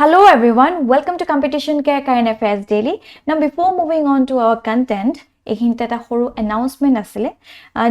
Hello everyone, welcome to Competition Care Current Affairs Daily. Now before moving on to our content, এইখিনিতে এটা সৰু announcement আছিলে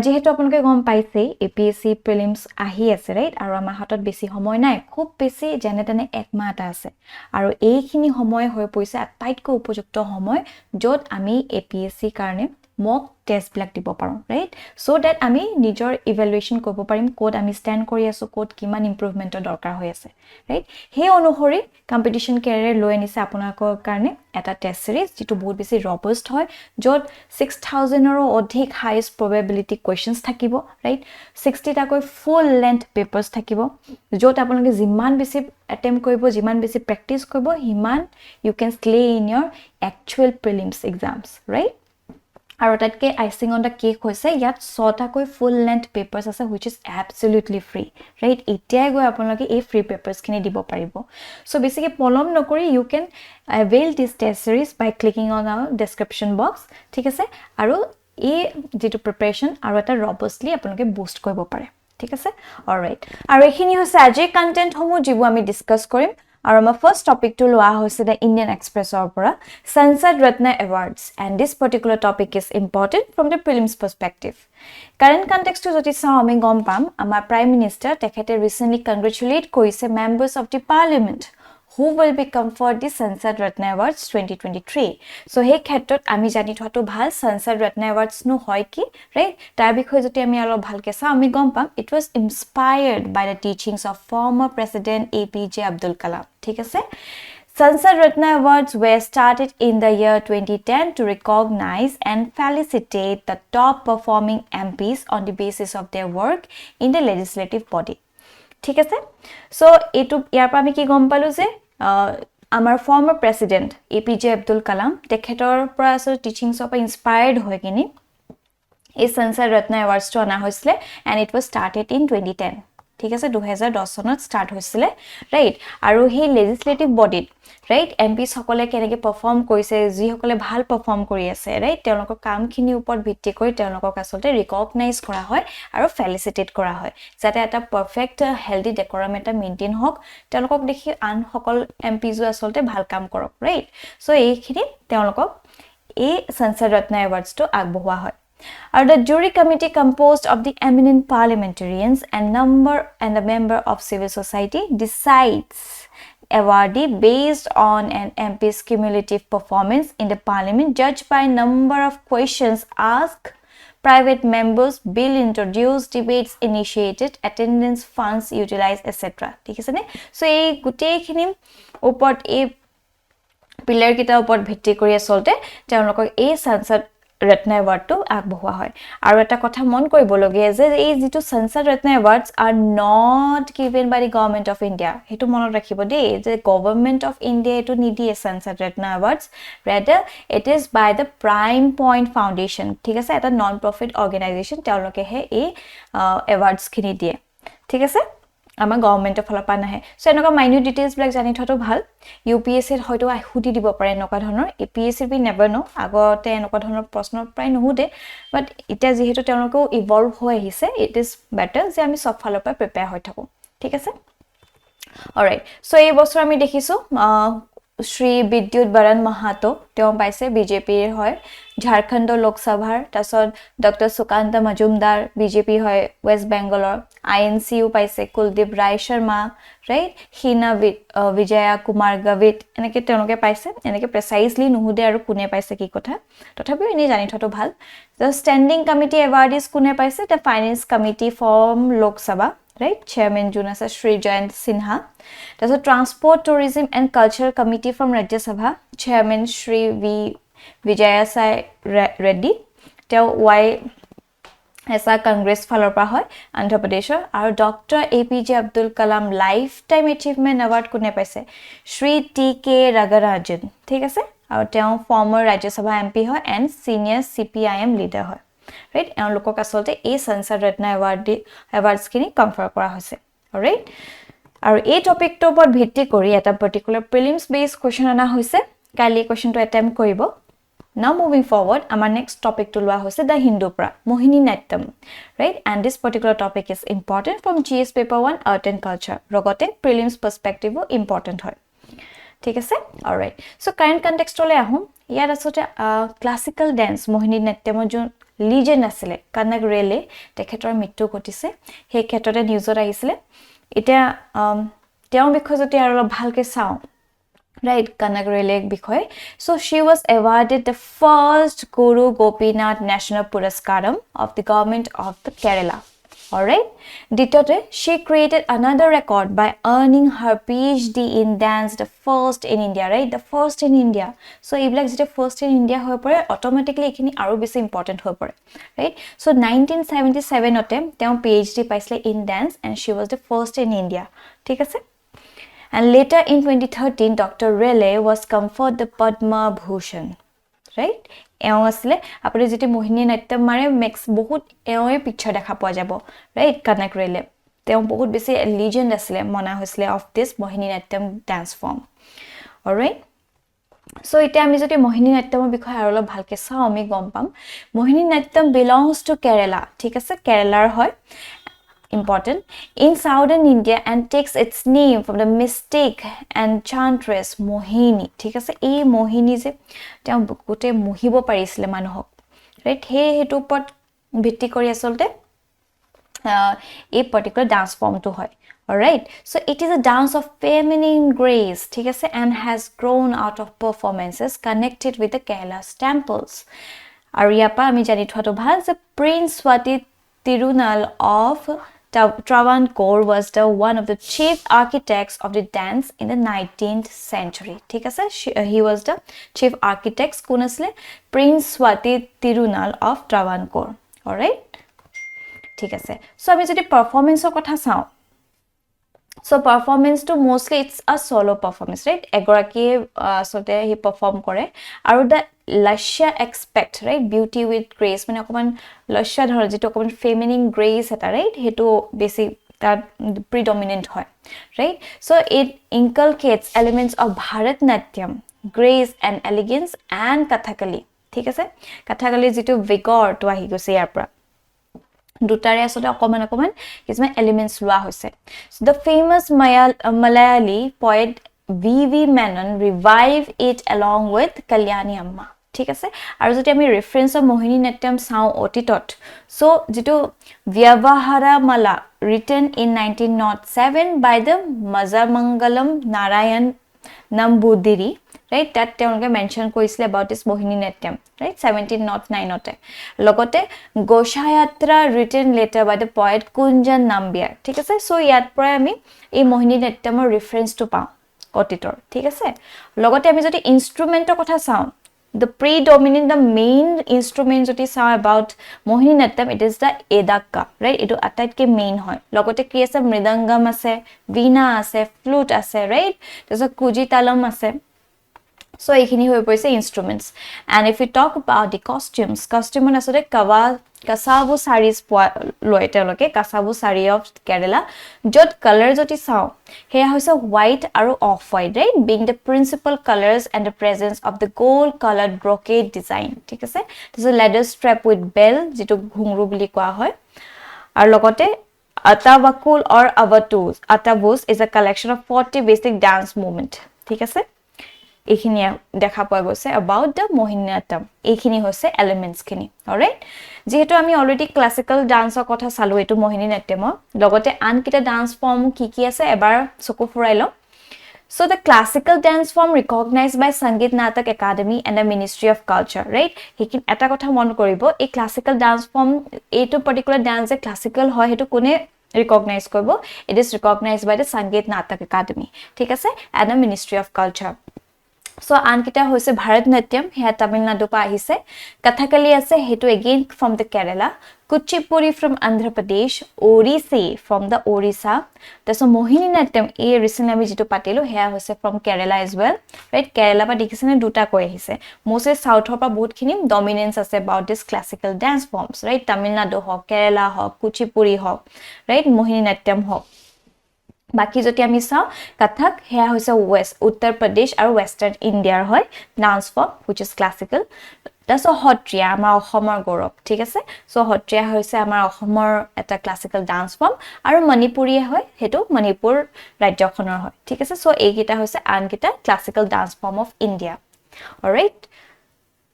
যেহেতু আপোনালোকে গম পাইছে APSC prelims আহি আছে ৰাইট আৰু আমাৰ হাতত বেছি সময় নাই খুব বেছি জেনেতেনে এক মাহ আছে আৰু এইখিনি সময় হৈ পৰিছে আটাইতকৈ উপযুক্ত সময় যত আমি APSC কাৰণে mock test black দিব পাৰো right so that আমি নিজৰ evaluation কৰিব পাৰিম কোড আমি ষ্টেণ্ড কৰি আছো কোড কিমান ইমপ্ৰুভমেন্টৰ দৰকাৰ হৈ আছে right হে অনুসৰি কম্পিটিশন কেৰিয়াৰ লৈ আনিছে আপোনালোকৰ কাৰণে এটা টেষ্ট সিৰিজ যেটো বহুত বেছি ৰবস্ট হয় যত 6000 ৰ অধিক হাইয়েষ্ট probability questions থাকিব right 60 টাকৈ ফুল লেন্থ পেপাৰস থাকিব যত আপোনালোকে যিমান বেছি attempt কৰিব যিমান বেছি প্ৰেক্টিস কৰিব হিমান you can slay in your actual prelims exams right আৰু তাতকে আইসিং অন দা কেক হৈছে ইয়াত 6টা কৈ ফুল লেন্থ পেপাৰস আছে which is absolutely free right এতিয়াই গৈ আপোনালোকে এই ফ্ৰী পেপাৰস খিনি দিব পাৰিব so basically পলম নকৰি you can avail this test series by clicking on our description box ঠিক আছে আৰু এই যেটো প্ৰিপাৰেচন আৰু এটা ৰবস্টলি আপোনালোকে বুষ্ট কৰিব পাৰে ঠিক আছে অলৰাইট আৰু এখিনি হৈছে আজিৰ কন্টেন্ট সমূহ যিবোৰ আমি ডিসকাস কৰিম আৰু আমাৰ ফাৰ্স্ট টপিক টু লোৱা হৈছে the Indian Expressৰ পৰা Sansad Ratna Awards and this particular topic is important from the prelims perspective current context to joti saw ami gom pam amar prime minister tekhete recently congratulate korise members of the parliament who will be conferred the Sansad Ratna Awards 2023 so he khetrot ami jani thoto bhal Sansad Ratna Awards nu hoy ki right tar bikhoy joti ami alo bhalke sa ami gom pam it was inspired by the teachings of former president APJ Abdul Kalam thik ase Sansad Ratna Awards were started in the year 2010 to recognize and felicitate the top performing MPs on the basis of their work in the legislative body ঠিক আছে so এটু ইয়াৰ পৰা আমি কি গম পালো যে আমাৰ former president APJ Abdul Kalam তেখেতৰ পৰা আছে টিচিংছ অফ ইনস্পায়াৰ্ড হৈ কিনি এই Sansad Ratna Awards টো অনা হৈছিলে and it was started in 2010 ঠিক আছে 2010 চনত স্টাৰ্ট হৈছিলে ৰাইট আৰু হে লেজিসলেটিভ বডিত ৰাইট এমপি সকলে কেনেকৈ পাৰফৰ্ম কৰিছে যি সকলে ভাল পাৰফৰ্ম কৰি আছে ৰাইট তেওঁলোকৰ কামখিনি ওপৰত ভিত্তি কৰি তেওঁলোকক আসলতে ৰিকগনাইজ কৰা হয় আৰু ফেলিচিটেট কৰা হয় যাতে এটা পাৰফেক্ট হেলদি ডেকোৰাম এটা মেইনটেইন হওক তেওঁলোকক দেখি আন সকল এমপিজো আসলতে ভাল কাম কৰক ৰাইট সো এইখিনি তেওঁলোকক এই Sansad Ratna Awards টো আগবঢ়োৱা হয় Are the jury committee composed of the eminent parliamentarians and the member of civil society decides awardee based on an MP's cumulative performance in the parliament judged by number of questions asked private members bill introduced debates initiated attendance funds utilized etc ঠিক আছে নে so এই গুটেইখিনি ওপৰত এই pillar কিটা ওপৰত ভিত্তি কৰি আসলতে তেওঁলোকক এই Sansad Ratna Award to আগবঢ়োৱা হয় আৰু এটা কথা মন কৰিবলগীয়া যে এই যেটো Sansad Ratna Awards are not given by the government of India হেতু মনত ৰাখিব দেই যে government of India এটো নিদিয়ে Sansad Ratna Awards rather it is by the Prime Point Foundation ঠিক আছে এটা নন প্ৰফিট অৰ্গানাইজেচন তেওঁলোকে হে এই এৱাৰ্ডছ খিনি দিয়ে ঠিক আছে আমাৰ গভৰ্নমেন্টৰ ফালৰ পৰা নাহে সো এনেকা মাইনিউট ডিটেইলছ ব্লক জানি থটো ভাল UPSC ৰ হয়তো হুটি দিব পাৰে এনেকা ধৰণৰ APSC বি নেভাৰ নো আগতে এনেকা ধৰণৰ প্ৰশ্ন প্ৰায় নহুদে বাট এটা যেহেতু তেওঁলোকো ইভলভ হৈ আহিছে ইট ইজ বেটাৰ যে আমি সব ফালৰ পৰা প্ৰিপেয়াৰ হৈ থাকো ঠিক আছে অলৰাইট সো এই বছৰ আমি দেখিছো শ্ৰী বিদ্যুৎ বৰণ মাহাতো তেওঁ পাইছে বিজেপিৰ হয় ঝাৰখণ্ড লোকসভাৰ তাছত ডক্টৰ সুকান্ত মজুমদাৰ বিজেপি হয় ওয়েস্ট বেংগলৰ INCU পাইছে কুলদীপ ৰায় শৰ্মা ৰাইট হিনা বিজয়া কুমাৰ গভিত এনেকে তেওঁলোকে পাইছে এনেকে প্ৰিসাইজলি নুহুদে আৰু কোনে পাইছে কি কথা তথাপিও এনে জানি থটো ভাল দ্য ষ্টেণ্ডিং কমিটি এৱাৰ্ডিজ কোনে পাইছে the finance committee from Lok Sabha right chairman junasa Shri Jayant Sinha there's a transport tourism and culture committee from Rajya Sabha chairman Shri Vijaya Sai Reddy tell why esa congress falor pa hoy Andhra Pradesh aru Dr APJ Abdul Kalam lifetime achievement award kone paise Shri TK Ragarajan thik ase aru teo former Rajya Sabha MP hoy and senior CPIM leader hoy right তেওঁলোকক আসলতে এই Sansad Ratna Awards খিনি কনফাৰ কৰা হৈছে alright আৰু এই টপিকটো ওপৰত ভিত্তি কৰি এটা পাৰ্টিকুলাৰ প্ৰিলিমছ বেসড কোৱেশ্চন আনা হৈছে কালি কোৱেশ্চনটো অ্যাটেম্প কৰিব now moving forward our next topic to লোৱা হৈছে the Hindu pra Mohiniyattam right and this particular topic is important from GS paper 1 art and culture rogote prelims perspective important হয় ঠিক আছে alright so current কনটেক্সটলৈ Ahom ইয়াত আসলে classical dance মোহিনীনাট্যমৰ যোন legend আছিলে কনক ৰেলে তেখেতৰ মৃত্যু ঘটিছে সেই ক্ষেত্ৰতে নিউজত আহিছিলে এতিয়া তেওঁৰ বিষয়ে যদি আৰু অলপ ভালকে চাওঁ right Kanak Rele বিষয় so she was awarded the first Guru Gopinath National Puraskaram of the government of the Kerala all right দ্বিতীয়তে she created another record by earning her PhD in dance the first in India right the first in India so এইবিলাক যেটা first in India হৈ পৰে automatically এখিনি আৰু বেছি important হৈ পৰে right so 1977 অতে তেওঁ PhD পাইছিলে in dance and she was the first in India ঠিক আছে And later in 2013, Dr. Rele was conferred the Padma Bhushan. Right? এওঁ আসলে আপুনি যেতি মোহিনীনাট্যম মাৰে মেক্স বহুত এওঁৰ পিকচাৰ দেখা পোৱা যাব ৰাইট কনক ৰেলে তেওঁ বহুত বেছি লিজেন্ড আছিল মনা হৈছিল of this Mohiniyattam dance form alright so এতিয়া আমি যদি মোহিনীনাট্যমৰ বিষয়ে আৰু অলপ ভালকে চাওঁ আমি গম পাম মোহিনীনাট্যম belongs to Kerala ঠিক আছে কেৰালাৰ হয় important in southern India and takes its name from the mystic enchantress Mohini ঠিক আছে এই মোহিনী যে তেওঁ গোটে মোহিব পাৰিছিল মানুহক ৰাইট হেতু পট ভিত্তি কৰি আসলতে এই particular dance form to হয় all right so it is a dance of feminine grace ঠিক আছে and has grown out of performances connected with the Kerala's temples আৰু ইয়াপা আমি জানি থোৱাটো ভাল যে Prince Swati Tirunal of Travancore was the one of the chief architects of the dance in the 19th century. ঠিক আছে he was the chief architect কোন আছিল Prince Swati Tirunal of Travancore. All right? ঠিক আছে so আমি যদি পাৰফৰম্যান্সৰ কথা চাওঁ so performance to mostly it's a solo performance right এগৰাকী আসলে হি perform কৰে আৰু the Lasha expect right beauty with grace মানে অকমান লস্যা ধৰ যেটো অকমান feminine grace এটা right হেতু বেছি that predominant হয় right so it inculcates elements of Bharatnatyam grace and elegance and Kathakali ঠিক আছে Kathakali যেটো vigor to আহি গৈছে ইয়াৰ পৰা দুটাৰে আসলে অকমান কিছুমান এলিমেন্টস লোৱা হৈছে so the famous Malayali poet V.V. Menon revived it along with Kalyani Amma ঠিক আছে আৰু যদি আমি ৰেফাৰেন্স অফ মোহিনীনাট্যম চাওঁ অতীতত so যেটো Vyavahara Mala written in 1907 by the Mazamangalam Narayan Nambudiri right that তেওঁলোকে মেনশন কৰিছিল about this মোহিনীনাট্যম right 1709 অতে লগতে গোশায়াত্ৰা written later by the poet Kunjan Nambiar ঠিক আছে so ইয়াত পৰা আমি এই মোহিনীনাট্যমৰ ৰেফাৰেন্সটো পাওঁ অতীতৰ ঠিক আছে লগতে আমি যদি ইনস্ট্ৰুমেন্টৰ কথা চাওঁ the predominant the main instrument joti saw about Mohiniyattam it is the edakka right etu ataitke main hoy logote ki ase mridangam ase veena ase flute ase right there's a kuji talam ase so ekhini hoy poise instruments and if we talk about the costume on asore kasavu sarees loite loke kasavu saree of Kerala jot color joti saw here hoise white aru off white right being the principal colors and the presence of the gold colored brocade design ঠিক আছে there's a leather strap with bell jitu ghungru bili koa hoy ar logote atavakul or atavus is a collection of 40 basic dance movement ঠিক আছে এখিনি দেখা পোৱা গৈছে about the Mohiniyattam এখিনি হৈছে elements খিনি alright যেহেতু আমি অলৰেডি ক্লাসিক্যাল ডান্সৰ কথা চালো এটো মোহিনীনাট্যমৰ লগতে আন কিটা ডান্স ফৰ্ম কি আছে এবাৰ চকু ফুৰাইলো so the classical dance form recognized by Sangeet Natak Academy and the Ministry of Culture right হেকিন এটা কথা মন কৰিব এই classical dance form এটো particular dance যে classical হয় হেতু কোনে recognize কৰিব it is recognized by the Sangeet Natak Academy ঠিক আছে and the Ministry of Culture so ankita hoise Bharatnatyam he Tamil Nadu pa ahise Kathakali ase hetu again from the Kerala Kuchipuri from Andhra Pradesh Odissi from the Orissa so Mohiniyattam e recently ami jitu patilo he hoise from Kerala as well right Kerala pa dikhisene duta koi ahise mostly south pa bahut khini dominance ase about this classical dance forms right Tamil Nadu ho Kerala ho Kuchipuri ho right Mohiniyattam ho বাকি যদি আমি চাও কথক হেয়া হৈছে West Uttar Pradesh আৰু western ইণ্ডিয়াৰ হয় dance form which is classical That's a Sattriya আমাৰ অসমৰ গৌৰৱ ঠিক আছে সো সত্ৰীয়া হৈছে আমাৰ অসমৰ এটা ক্লাসিক্যাল ডান্স ফৰ্ম আৰু মণিপুৰীয়া হয় হেতু মণিপুৰ ৰাজ্যখনৰ হয় ঠিক আছে সো এইকিটা হৈছে আনকিটা classical dance form of India alright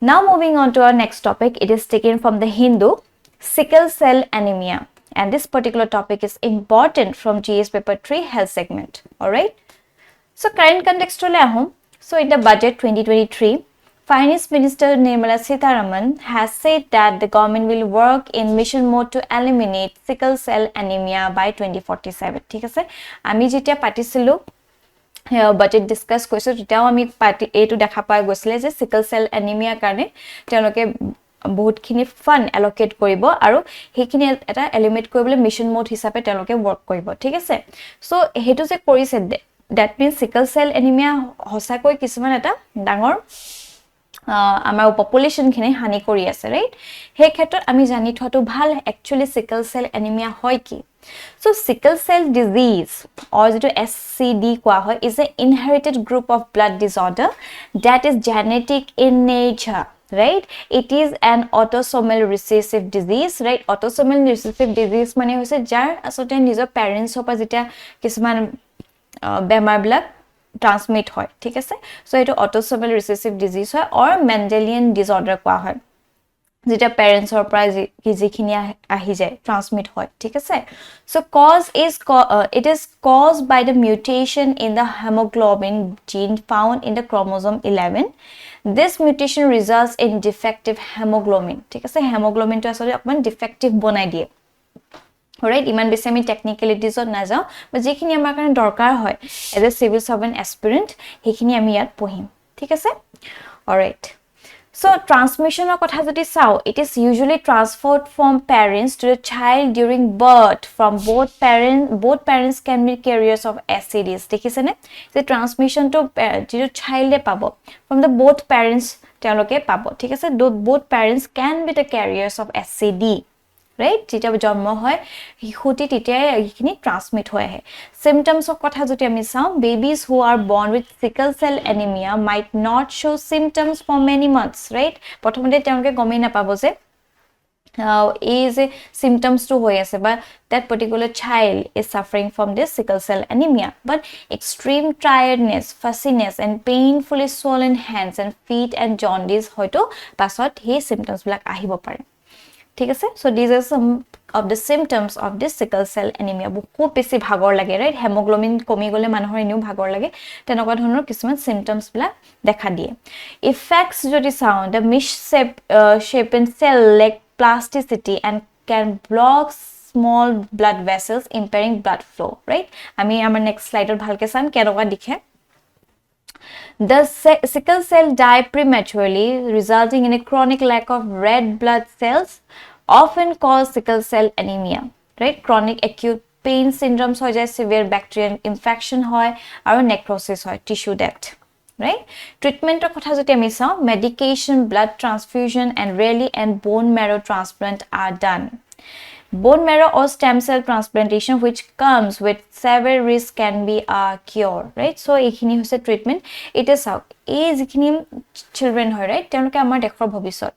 now moving on to our next topic it is taken from the Hindu sickle cell anemia and this particular topic is important from GS paper 3 health segment alright so current context le ahom so in the budget 2023 Finance Minister Nirmala Sitharaman has said that the government will work in mission mode to eliminate sickle cell anemia by 2047 ঠিক আছে আমি যেতিয়া পাতিছিলো budget discuss কৰিছো তেতিয়াও আমি party এটো দেখা পাই গৈছিলে যে sickle cell anemia কাৰণে তেওঁলোকে বহুতখিনি ফান্ড এলোকেট কৰিব আৰু হেখিনি এটা এলিমিনেট কৰিবলৈ মিশন মোড হিচাপে তেওঁলোকে ওয়াৰ্ক কৰিব ঠিক আছে সো হেতু যে কৰিছে that means sickle cell anemia হসাকৈ কিছুমান এটা ডাঙৰ আমাৰ পপুলেশন খিনি হানি কৰি আছে ৰাইট হে ক্ষেত্ৰত আমি জানি থটো ভাল একচুয়ালি sickle cell anemia হয় কি so sickle cell disease or যেটো SCD কোৱা হয় is an inherited group of blood disorder that is genetic in nature right it is an autosomal recessive disease right autosomal recessive disease মানে হৈছে যাৰ আসতে নিজৰ পেৰেন্টস পৰা যেটা কিছুমান বেমাৰ ব্লাক transmit হয় ঠিক আছে সো এটো autosomal recessive disease হয় or Mendelian disorder কোৱা হয় যেটা parents or পৰা যিখিনি আহি যায় transmit হয় ঠিক আছে so it is caused by the mutation in the hemoglobin gene found in the chromosome 11 this mutation results in defective hemoglobin ঠিক আছে hemoglobin টো আসলে অকমান defective বনাই দিয়ে alright ইমান বেছি আমি টেকনিক্যালিটিজ না যাও বা যেখিনি আমাৰ কাৰণে দৰকাৰ হয় as a civil servant aspirant হেখিনি আমি ইয়াত পঢ়িম ঠিক আছে alright so transmission of কথা যদি চাও it is usually transferred from parents to the child during birth from both parents can be carriers of SCDs দেখিছেনে যে transmission to যিটো child এ পাব from the both parents তেওঁলোকে পাব ঠিক আছে both parents can be the carriers of SCD right যেটা জন্ম হয় হিহুতি তেতিয়া এইখিনি ট্রান্সমিট হয় আহে symptoms of কথা যদি আমি চাও babies who are born with sickle cell anemia might not show symptoms for many months right প্ৰথমতে তেওঁলোকে গমেই না পাব যে is symptoms to হৈ আছে but that particular child is suffering from this sickle cell anemia but extreme tiredness fussiness and painfully swollen hands and feet and jaundice হয়তো পাছত এই symptoms বিলাক আহিব পাৰে ঠিক আছে so these are some of the symptoms of this sickle cell anemia খুব বেছি ভাগৰ লাগে right hemoglobin কমি গলে মানুহৰ এনিও ভাগৰ লাগে তেনেকুৱা ধৰণৰ কিছুমান symptoms বিলাক দেখা দিয়ে effects যদি চাও the misshapen cell lack plasticity and can block small blood vessels impairing blood flow right আমি আমাৰ next slide ভালকে চাম কেনেকুৱা দিখে The sickle cell die prematurely, resulting in a chronic lack of red blood cells, often called sickle cell anemia. Right? Chronic acute pain syndromes hoy jay, severe bacterial infection hoy, or necrosis hoy, tissue death. Right? Treatment of kotha jodi ami sao, medication, blood transfusion, and rarely and bone marrow transplant are done. Bone marrow or stem cell transplantation which comes with severe risk can be a cure right so ekhini hoise treatment it is how এই যিখিনি children হয় right তেওঁলোকে আমাৰ দেশৰ ভৱিষ্যত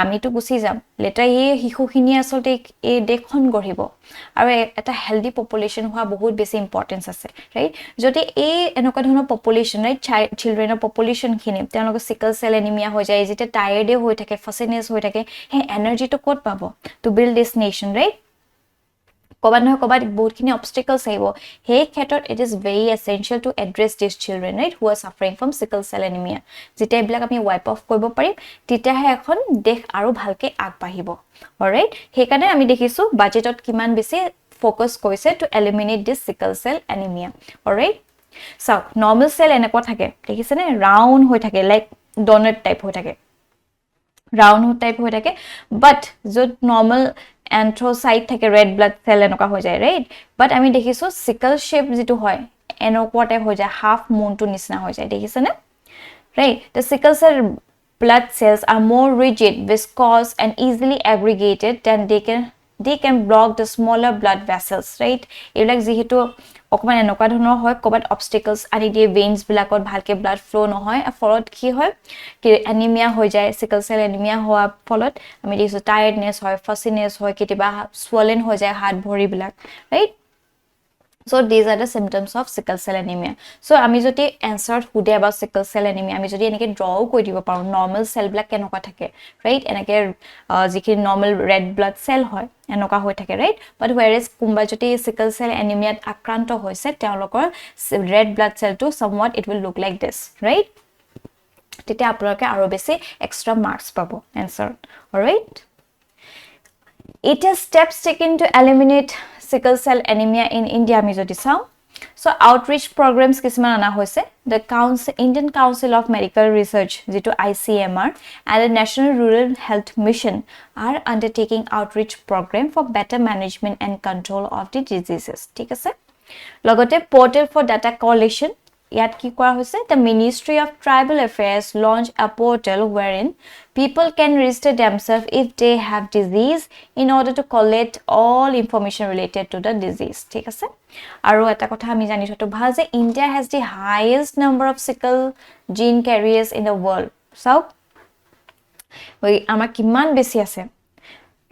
আমি তো গুছি যাম লেটা এই হিখুখিনি আসলতে এই দেশখন গঢ়িব আৰু এটা হেলদি পপুলেশন হোৱা বহুত বেছি ইম্পৰ্টেন্স আছে right যদি এই এনেকুৱা ধৰণৰ পপুলেশন right childrenৰ পপুলেশন খিনি তেওঁলোকে sickle cell anemia হৈ যায় যেটা টায়াৰ্ড হৈ থাকে ফাসিনেস হৈ থাকে হে এনাৰ্জি তো ক'ত পাব to build this nation right কবাত নহয় কবাত বহুতখিনি obstacles আহিব হে ক্ষেত্ৰত it is very essential to address these children right who are suffering from sickle cell anemia যেটা এইবিলাক আমি wipe off কৰিব পাৰিম তেতিয়াহে এখন দেশ আৰু ভালকে আগবাঢ়িব alright হেকাৰণে আমি দেখিছো বাজেটত কিমান বেছি ফোকাস কৰিছে to eliminate this sickle cell anemia alright so normal cell এনেকুৱা থাকে দেখিছেনে round হৈ থাকে like donut type হৈ থাকে round type হৈ থাকে but যত normal anthracite থাকে red blood cell এনেকুৱা হৈ যায় right but আমি দেখিছো sickle shape যেটো হয় এনেকুৱা টাইপ হৈ যায় half moon to নিচিনা হৈ যায় দেখিছেনে right the sickle cell blood cells are more rigid viscous and easily aggregated than they can block the smaller blood vessels right এইবিলাক যেহেতু অকমান এনেকুৱা ধৰণৰ হয় কবাত অবষ্টাকলস আনি দিয়ে ভেইনছ বিলাকত ভালকে ব্লাড ফ্লো নহয় ফলত কি হয় কি এনিমিয়া হৈ যায় সিকল সেল এনিমিয়া হোৱা ফলত আমি দেখিছো টায়াৰ্ডনেস হয় ফাসিনেস হয় কিবা swollen হৈ যায় হাত ভৰি বিলাক right So these are the symptoms of sickle cell anemia. So আমি যদি answer হুদে about sickle cell anemia আমি যদি এনেকে draw কৰি দিব পাৰো normal cell বিলাক কেনেকুৱা থাকে right এনেকে যিখিনি normal red blood cell হয় এনেকুৱা হৈ থাকে right but whereas কোনবা যদি sickle cell anemia আক্ৰান্ত হৈছে তেওঁলোকৰ red blood cell to somewhat it will look like this right তেতিয়া আপোনালোকে আৰু বেছি extra marks পাবো answer alright It is steps taken to eliminate sickle cell anemia in India আমি যদি চাও so outreach programs কিছুমান আনা হৈছে the Indian Council of Medical Research যেটো ICMR and the National Rural Health Mission are undertaking outreach program for better management and control of the diseases ঠিক আছে লগতে portal for data collation ইয়াত কি কৰা হৈছে the Ministry of Tribal Affairs launched a portal wherein people can register themselves if they have disease in order to collect all information related to the disease ঠিক আছে আৰু এটা কথা আমি জানি থটো ভাল যে India has the highest number of sickle gene carriers in the world so আমাৰ কিমান বেছি আছে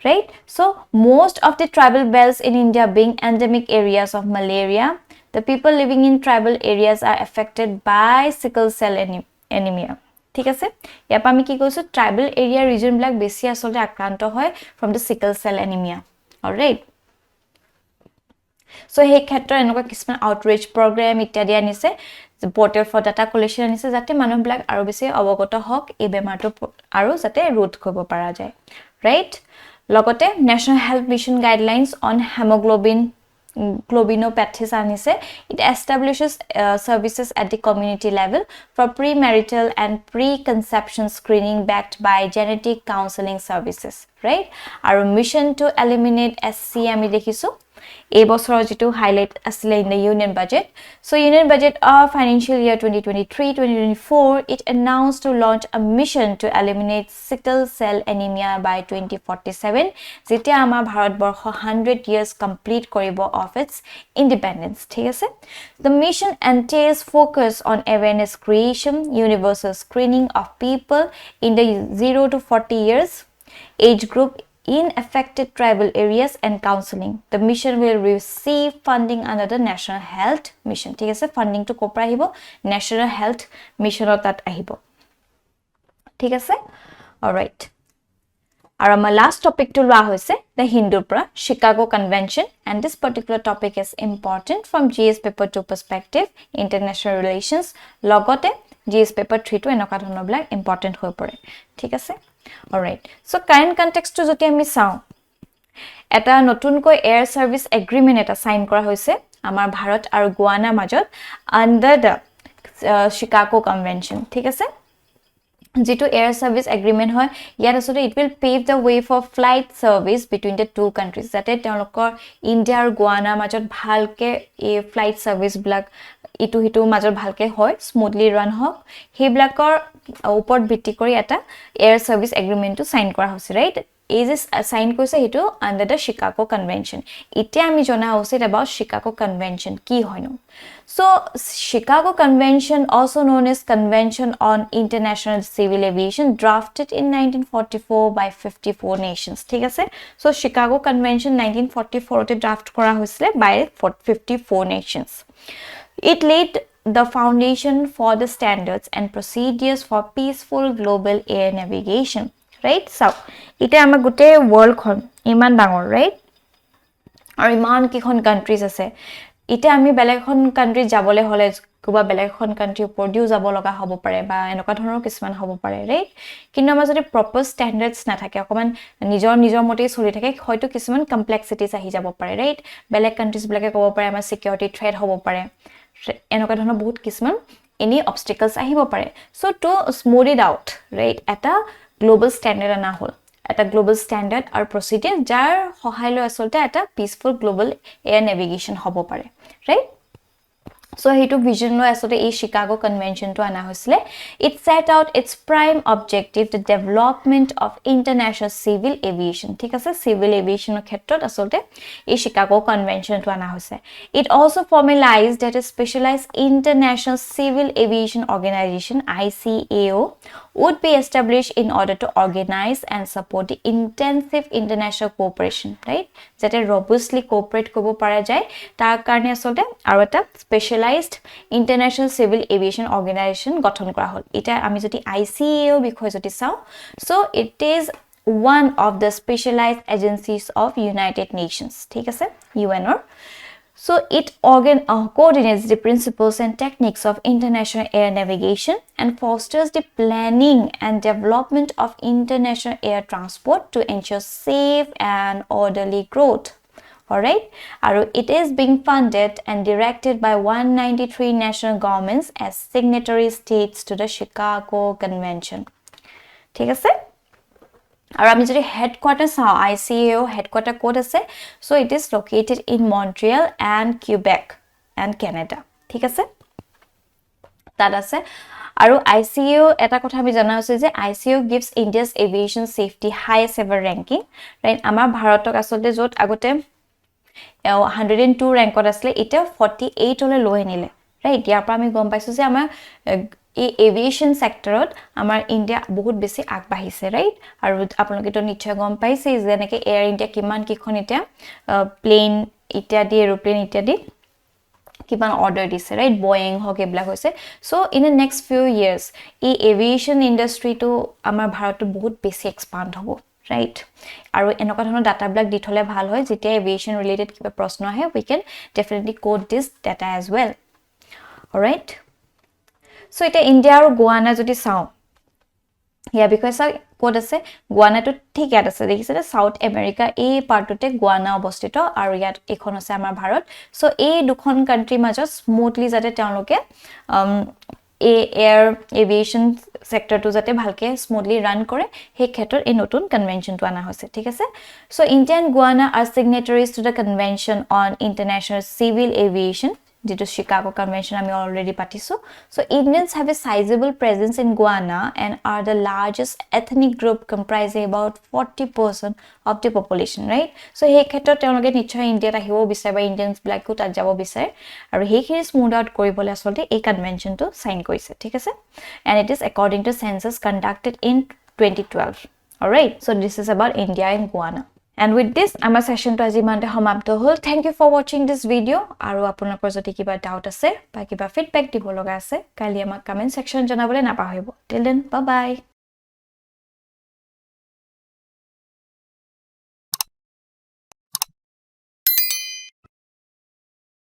right so most of the tribal belts in India being endemic areas of malaria The people living in tribal areas are affected by sickle cell anemia. ঠিক আছে ইয়াপা আমি কি কৈছো tribal area region বিলাক বেছি আসলে আক্ৰান্ত হয় from the sickle cell anemia. All right. So সেই ক্ষেত্ৰত এনেকুৱা কিছুমান outreach program ইত্যাদি আনিছে portal for data collection আনিছে যাতে মানুহবিলাক আৰু বেছি অৱগত হওক এই বেমাৰটো আৰু যাতে ৰোধ কৰিব পৰা যায়. Right? লগতে National Health Mission guidelines on hemoglobin globinopathies anise it establishes services at the community level for premarital and preconception screening backed by genetic counseling services right our mission to eliminate SC ami dekhisu এই বছৰৰ যেটো highlight আসলে in the union budget so union budget of financial year 2023-2024 it announced to launch a mission to eliminate sickle cell anemia by 2047 যেতিয়া আমাৰ Bharatvarsha 100 years complete কৰিব of its independence ঠিক আছে the mission entails focus on awareness creation universal screening of people in the 0 to 40 years age group in affected tribal areas and counseling the mission will receive funding under the national health mission ঠিক আছে funding to kopra ahibo national health mission tat ahibo ঠিক আছে all right আৰু আমাৰ last topic to লোৱা হৈছে the Hindu pra Chicago convention and this particular topic is important from GS paper 2 perspective international relations logote GS paper 3 to এনেকা ধৰণৰ বিলাক important হৈ পৰে ঠিক আছে all right so current context to joti ami saw eta notun koi air service agreement eta sign kora hoise amar bharat aru Guyana majot under the Chicago convention thik ase jitu air service agreement hoy yar asore it will pave the way for flight service between the two countries jate teolokor India aru Guyana majot bhalke e flight service blak ইটু হিটু মাজৰ ভালকে হয় smoothly run হক হে ব্লাকৰ ওপৰত ভিত্তি কৰি এটা air service এগ্ৰিমেন্টটো sign কৰা হৈছে ৰাইট এই যে সাইন কৰিছে হেতু আন্ডাৰ দ্য শিকাগো কনভেনশন ইতিয়া আমি জনা উচিত about শিকাগো কনভেনশন কি হয়নো so Chicago convention also known as convention on international civil aviation drafted in 1944 by 54 nations ঠিক আছে so Chicago convention 1944 তে ড্রাফট কৰা হৈছিল by 54 nations It laid the foundation for the standards and procedures for peaceful global air navigation, right? So, ite ama gote world khon iman dangor, right? Or iman ki khon countries ase. Ite ami beleg khon country jabole hole kuba beleg khon country produce jabo loga hobo pare ba enoka dhonor kisman hobo pare, right? Kintu ama jodi proper standards na thake okoman nijor motei choli thake hoyto kisman complexities ahi jabo pare, right? Beleg countries blake kobo pare ama security threat hobo pare. এনেকা ধৰণৰ বহুত কিসমান any obstacles আহিব পাৰে so to smooth it out right এটা global standard আনা হল এটা global standard আৰু প্ৰসিডিউৰ যাৰ সহায় লৈ আসলতে এটা পিসফুল গ্লোবাল এয়াৰ নেভিগেশন হ'ব পাৰে right So hetu vision lo asote ei Chicago Convention to ana hoisile. It set out its prime objective, the development of international civil aviation. Thik ase civil aviation er khetrot asote ei Chicago Convention to ana hoise. It also formalized that a specialized international civil aviation organization ICAO would be established in order to organize and support the intensive international cooperation, right? Jate robustly cooperate kobo para jay tar karone asote aru eta specialized international civil aviation organization গঠন কৰা হল এটা আমি যদি ICAO বিষয় যদি চাও so it is one of the specialized agencies of United Nations ঠিক আছে UN or so it coordinates the principles and techniques of international air navigation and fosters the planning and development of international air transport to ensure safe and orderly growth. Alright, it is being funded and directed by 193 national governments as signatory states to the Chicago Convention. ঠিক আছে? আৰু আমি যদি headquarters চাও ICAO headquarter code আছে so it is located in Montreal and Quebec and Canada. ঠিক আছে? তাত আছে আৰু ICAO এটা কথা আমি জানা আছে যে ICAO gives India's aviation safety highest ever ranking, right? আমাৰ ভাৰতক আসলে যত আগতে 102 ৰেংকত আছিল এটা 48 লৈ লৈ আনিলে ৰাইট ইয়াৰ পৰা আমি গম পাইছো যে আমাৰ এই এভিয়েশন সেক্টৰত আমাৰ ইন্ডিয়া বহুত বেছি আগবাঢ়িছে ৰাইট আৰু আপোনালোকে তো নিশ্চয় গম পাইছে যেনেকৈ এয়াৰ ইন্ডিয়া কিমান কিখন এটা প্লেন ইত্যাদি এৰোপ্লেন ইত্যাদি কিমান অৰ্ডাৰ দিছে ৰাইট বয়িং হক এবলা হৈছে so in the next few years এই এভিয়েশন ইন্ডাষ্ট্ৰিটো আমাৰ ভাৰতত বহুত বেছি এক্সপান্ড হ'ব right আৰু এনেকুৱা ধৰণৰ ডাটা ব্লক দি থলে ভাল হয় যেতিয়া এভিয়েশন ৰিলেটেড কিবা প্ৰশ্ন আহে we can definitely code this data as well all right so এটা ইন্ডিয়া আৰু গোৱানা যদি চাও ইয়া বিকজ কোড আছে গোৱানাটো ঠিক ইয়াত আছে দেখিছে না সাউথ আমেৰিকা এই পাৰ্টতে গোৱানা অৱস্থিত আৰু ইয়াত এখন আছে আমাৰ ভাৰত সো এই দুখন কান্ট্ৰি মাজত স্মুথলি যাতে তেওঁলোকে air aviation sector to jate bhalke smoothly run kore he khetor ei notun convention to ana hoise thik ase so India and Guyana are signatories to the convention on international civil aviation due to Chicago Convention ami already patiso so Indians have a sizable presence in Guyana and are the largest ethnic group comprising about 40% of the population right so he khetor teologe nichhoy India ta hibo bisare ba Indians black ko ta jabo bisare aru he khini smooth out koribole asolte ei convention to sign korise thik ase and it is according to census conducted in 2012 all right so this is about India and Guyana And with this, our session to azimante samapto hol. Thank you for watching this video. Aru apunalokor jodi kiba doubt ase ba kiba feedback dibo loga ase, kali amak comment section janabole napahoibo. Till then, bye bye.